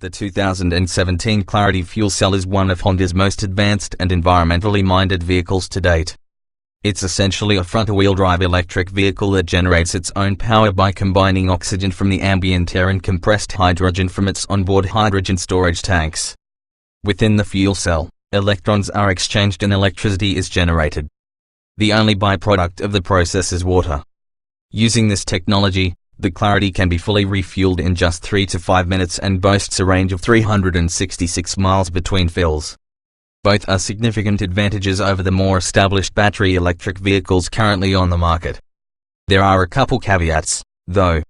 The 2017 Clarity fuel cell is one of Honda's most advanced and environmentally minded vehicles to date. It's essentially a front-wheel drive electric vehicle that generates its own power by combining oxygen from the ambient air and compressed hydrogen from its onboard hydrogen storage tanks. Within the fuel cell, electrons are exchanged and electricity is generated. The only byproduct of the process is water. Using this technology, the Clarity can be fully refueled in just 3 to 5 minutes and boasts a range of 366 miles between fills. Both are significant advantages over the more established battery electric vehicles currently on the market. There are a couple caveats, though.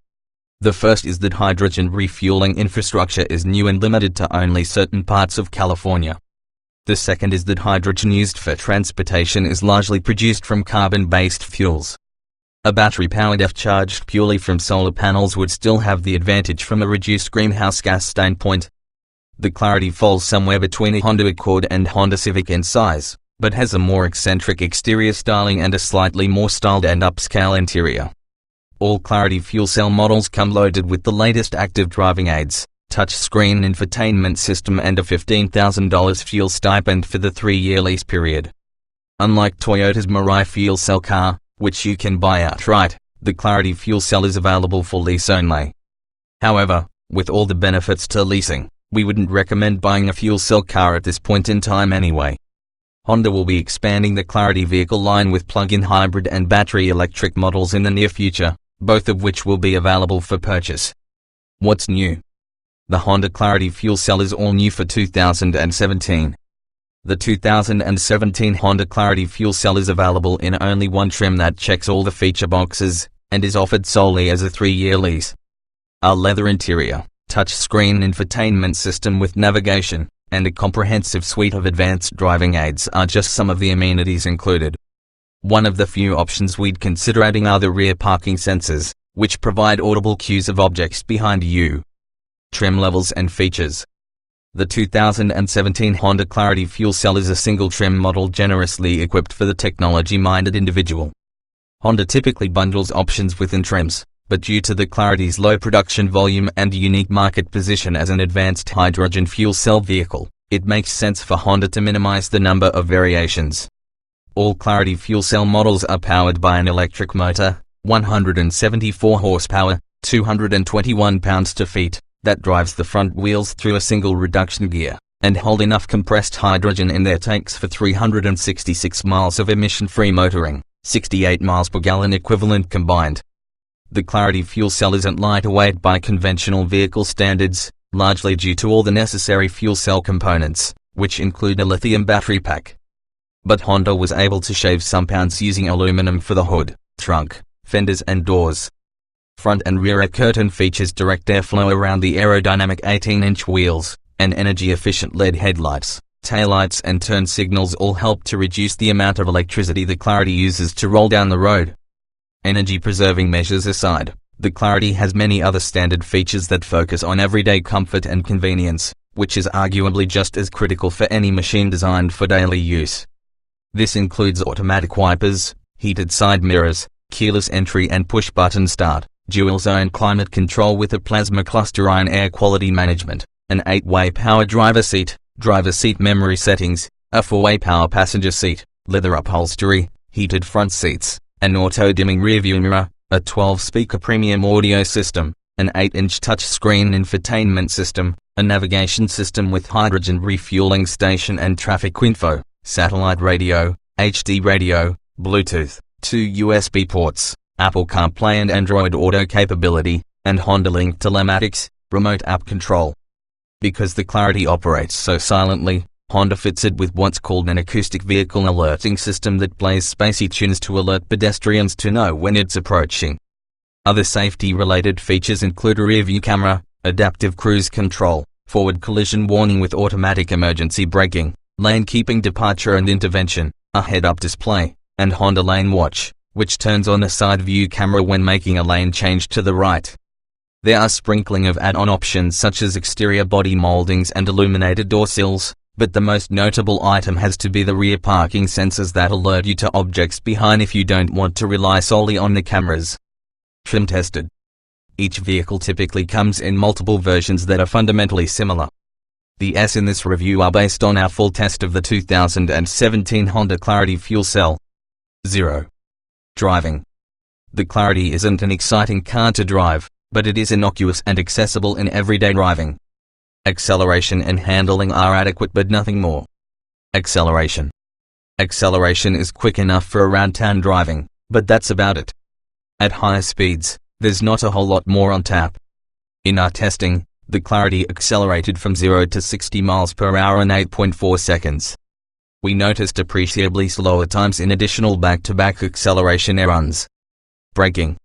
The first is that hydrogen refueling infrastructure is new and limited to only certain parts of California. The second is that hydrogen used for transportation is largely produced from carbon-based fuels. A battery-powered EV charged purely from solar panels would still have the advantage from a reduced greenhouse gas standpoint. The Clarity falls somewhere between a Honda Accord and Honda Civic in size, but has a more eccentric exterior styling and a slightly more styled and upscale interior. All Clarity fuel cell models come loaded with the latest active driving aids, touchscreen infotainment system and a $15,000 fuel stipend for the 3-year lease period. Unlike Toyota's Mirai fuel cell car, which you can buy outright, the Clarity fuel cell is available for lease only. However, with all the benefits to leasing, we wouldn't recommend buying a fuel cell car at this point in time anyway. Honda will be expanding the Clarity vehicle line with plug-in hybrid and battery electric models in the near future, both of which will be available for purchase. What's new? The Honda Clarity fuel cell is all new for 2017. The 2017 Honda Clarity fuel cell is available in only one trim that checks all the feature boxes, and is offered solely as a 3-year lease. A leather interior, touchscreen infotainment system with navigation, and a comprehensive suite of advanced driving aids are just some of the amenities included. One of the few options we'd consider adding are the rear parking sensors, which provide audible cues of objects behind you. Trim levels and features. The 2017 Honda Clarity fuel cell is a single trim model generously equipped for the technology-minded individual. Honda typically bundles options within trims, but due to the Clarity's low production volume and unique market position as an advanced hydrogen fuel cell vehicle, it makes sense for Honda to minimize the number of variations. All Clarity fuel cell models are powered by an electric motor, 174 horsepower, 221 pounds-feet, that drives the front wheels through a single reduction gear, and hold enough compressed hydrogen in their tanks for 366 miles of emission-free motoring, 68 miles per gallon equivalent combined. The Clarity fuel cell isn't lightweight by conventional vehicle standards, largely due to all the necessary fuel cell components, which include a lithium battery pack. But Honda was able to shave some pounds using aluminum for the hood, trunk, fenders and doors. Front and rear air curtain features direct airflow around the aerodynamic 18-inch wheels, and energy-efficient LED headlights, taillights and turn signals all help to reduce the amount of electricity the Clarity uses to roll down the road. Energy-preserving measures aside, the Clarity has many other standard features that focus on everyday comfort and convenience, which is arguably just as critical for any machine designed for daily use. This includes automatic wipers, heated side mirrors, keyless entry and push-button start, dual-zone climate control with a plasma cluster ion air quality management, an 8-way power driver seat memory settings, a 4-way power passenger seat, leather upholstery, heated front seats, an auto-dimming rearview mirror, a 12-speaker premium audio system, an 8-inch touchscreen infotainment system, a navigation system with hydrogen refueling station and traffic info, satellite radio, HD radio, Bluetooth, 2 USB ports, Apple CarPlay and Android Auto capability, and Honda Link telematics, remote app control. Because the Clarity operates so silently, Honda fits it with what's called an acoustic vehicle alerting system that plays spacey tunes to alert pedestrians to know when it's approaching. Other safety-related features include a rear-view camera, adaptive cruise control, forward collision warning with automatic emergency braking, lane keeping departure and intervention, a head-up display, and Honda Lane Watch, which turns on a side view camera when making a lane change to the right. There are sprinkling of add-on options such as exterior body moldings and illuminated door sills, but the most notable item has to be the rear parking sensors that alert you to objects behind if you don't want to rely solely on the cameras. Trim tested. Each vehicle typically comes in multiple versions that are fundamentally similar. The S in this review are based on our full test of the 2017 Honda Clarity fuel cell. 0. Driving. The Clarity isn't an exciting car to drive, but it is innocuous and accessible in everyday driving. Acceleration and handling are adequate but nothing more. Acceleration. Acceleration is quick enough for around town driving, but that's about it. At higher speeds, there's not a whole lot more on tap. In our testing, the Clarity accelerated from 0 to 60 miles per hour in 8.4 seconds. We noticed appreciably slower times in additional back-to-back acceleration runs. Braking.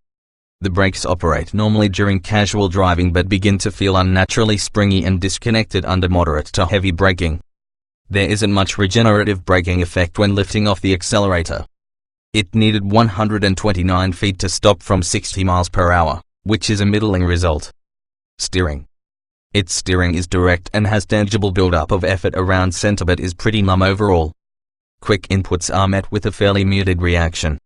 The brakes operate normally during casual driving but begin to feel unnaturally springy and disconnected under moderate to heavy braking. There isn't much regenerative braking effect when lifting off the accelerator. It needed 129 feet to stop from 60 miles per hour, which is a middling result. Steering. Its steering is direct and has tangible build-up of effort around center but is pretty numb overall. Quick inputs are met with a fairly muted reaction.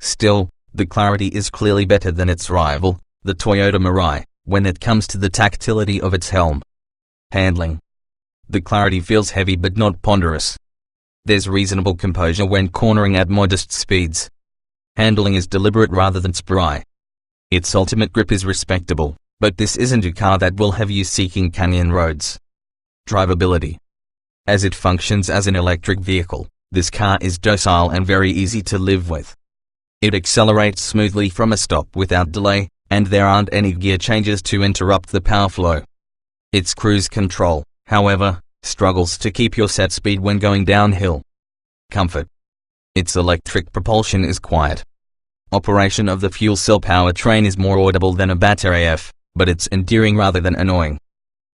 Still, the Clarity is clearly better than its rival, the Toyota Mirai, when it comes to the tactility of its helm. Handling. The Clarity feels heavy but not ponderous. There's reasonable composure when cornering at modest speeds. Handling is deliberate rather than spry. Its ultimate grip is respectable, but this isn't a car that will have you seeking canyon roads. Drivability. As it functions as an electric vehicle, this car is docile and very easy to live with. It accelerates smoothly from a stop without delay, and there aren't any gear changes to interrupt the power flow. Its cruise control, however, struggles to keep your set speed when going downhill. Comfort. Its electric propulsion is quiet. Operation of the fuel cell powertrain is more audible than a battery F, but it's endearing rather than annoying.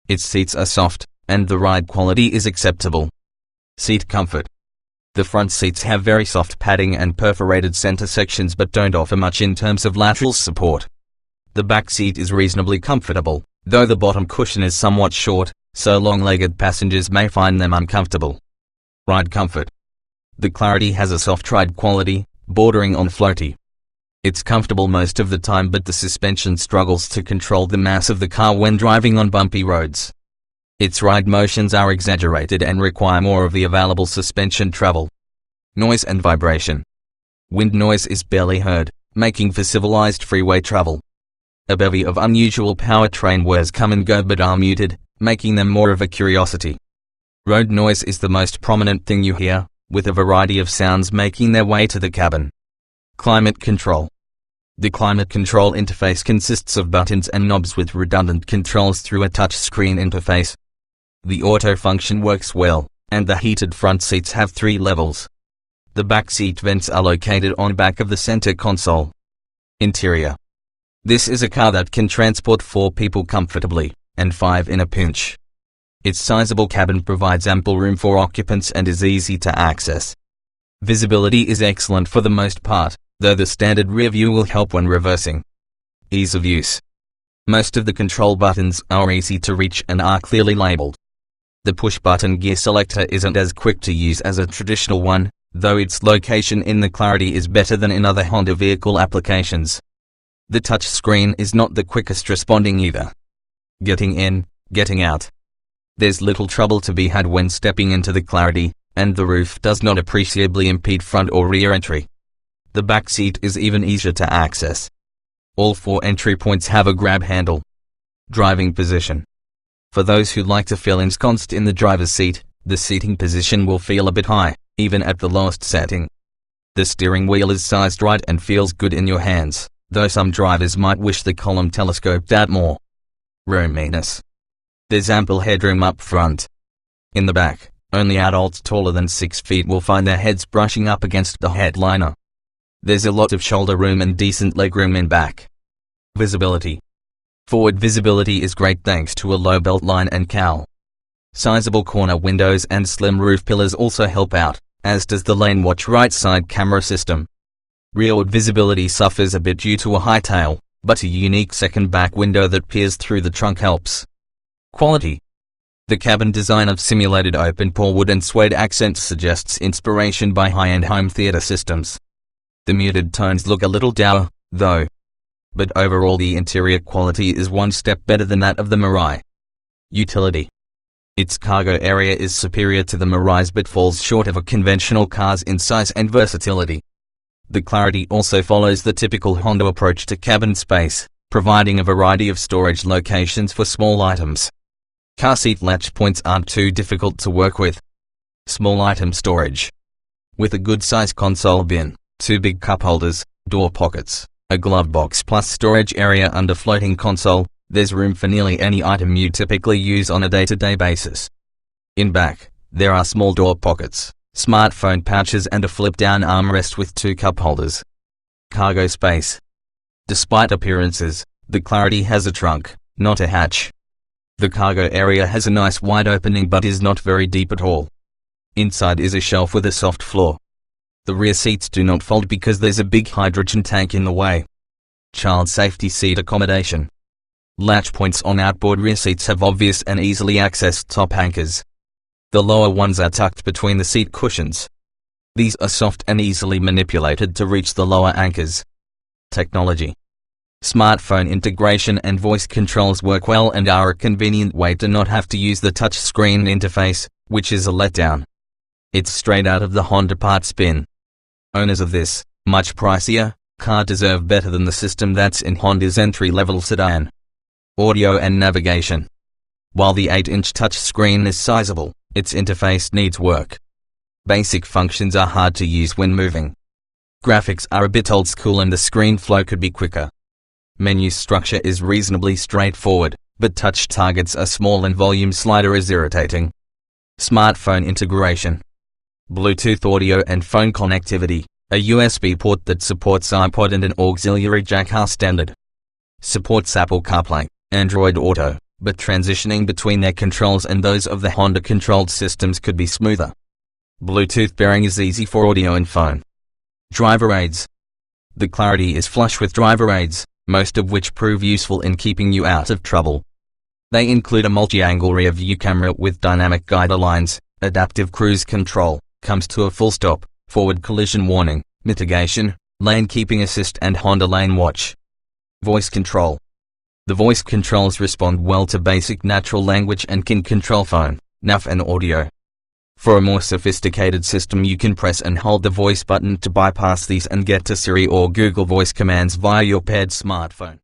Its seats are soft, and the ride quality is acceptable. Seat comfort. The front seats have very soft padding and perforated center sections but don't offer much in terms of lateral support. The back seat is reasonably comfortable, though the bottom cushion is somewhat short, so long-legged passengers may find them uncomfortable. Ride comfort. The Clarity has a soft ride quality, bordering on floaty. It's comfortable most of the time but the suspension struggles to control the mass of the car when driving on bumpy roads. Its ride motions are exaggerated and require more of the available suspension travel. Noise and vibration. Wind noise is barely heard, making for civilized freeway travel. A bevy of unusual powertrain whirs come and go but are muted, making them more of a curiosity. Road noise is the most prominent thing you hear, with a variety of sounds making their way to the cabin. Climate control. The climate control interface consists of buttons and knobs with redundant controls through a touchscreen interface. The auto function works well, and the heated front seats have 3 levels. The back seat vents are located on back of the center console. Interior. This is a car that can transport 4 people comfortably, and 5 in a pinch. Its sizable cabin provides ample room for occupants and is easy to access. Visibility is excellent for the most part, though the standard rear view will help when reversing. Ease of use. Most of the control buttons are easy to reach and are clearly labeled. The push-button gear selector isn't as quick to use as a traditional one, though its location in the Clarity is better than in other Honda vehicle applications. The touchscreen is not the quickest responding either. Getting in, getting out. There's little trouble to be had when stepping into the Clarity, and the roof does not appreciably impede front or rear entry. The back seat is even easier to access. All 4 entry points have a grab handle. Driving position. For those who like to feel ensconced in the driver's seat, the seating position will feel a bit high, even at the lowest setting. The steering wheel is sized right and feels good in your hands, though some drivers might wish the column telescoped out more. Roominess. There's ample headroom up front. In the back, only adults taller than 6 feet will find their heads brushing up against the headliner. There's a lot of shoulder room and decent legroom in back. Visibility. Forward visibility is great thanks to a low belt line and cowl. Sizable corner windows and slim roof pillars also help out, as does the lane watch right side camera system. Rearward visibility suffers a bit due to a high tail, but a unique second back window that peers through the trunk helps. Quality. The cabin design of simulated open-pore wood and suede accents suggests inspiration by high-end home theater systems. The muted tones look a little dour, though. but overall the interior quality is one step better than that of the Mirai. Utility. Its cargo area is superior to the Mirai's but falls short of a conventional car's in size and versatility. The Clarity also follows the typical Honda approach to cabin space, providing a variety of storage locations for small items. Car seat latch points aren't too difficult to work with. Small item storage. With a good size console bin, 2 big cup holders, door pockets, a glove box plus storage area under floating console, there's room for nearly any item you typically use on a day-to-day basis. In back, there are small door pockets, smartphone pouches and a flip-down armrest with 2 cup holders. Cargo space. Despite appearances, the Clarity has a trunk, not a hatch. The cargo area has a nice wide opening but is not very deep at all. Inside is a shelf with a soft floor. The rear seats do not fold because there's a big hydrogen tank in the way. Child safety seat accommodation. Latch points on outboard rear seats have obvious and easily accessed top anchors. The lower ones are tucked between the seat cushions. These are soft and easily manipulated to reach the lower anchors. Technology. Smartphone integration and voice controls work well and are a convenient way to not have to use the touchscreen interface, which is a letdown. It's straight out of the Honda parts bin. Owners of this, much pricier, car deserve better than the system that's in Honda's entry-level sedan. Audio and navigation. While the 8-inch touchscreen is sizable, its interface needs work. Basic functions are hard to use when moving. Graphics are a bit old school and the screen flow could be quicker. Menu structure is reasonably straightforward, but touch targets are small and volume slider is irritating. Smartphone integration. Bluetooth audio and phone connectivity, a USB port that supports iPod and an auxiliary jack are standard. Supports Apple CarPlay, Android Auto, but transitioning between their controls and those of the Honda-controlled systems could be smoother. Bluetooth pairing is easy for audio and phone. Driver aids. The Clarity is flush with driver aids, most of which prove useful in keeping you out of trouble. They include a multi-angle rear view camera with dynamic guider lines, adaptive cruise control, comes to a full stop, forward collision warning, mitigation, lane keeping assist and Honda Lane Watch. Voice control. The voice controls respond well to basic natural language and can control phone, nav and audio. For a more sophisticated system you can press and hold the voice button to bypass these and get to Siri or Google voice commands via your paired smartphone.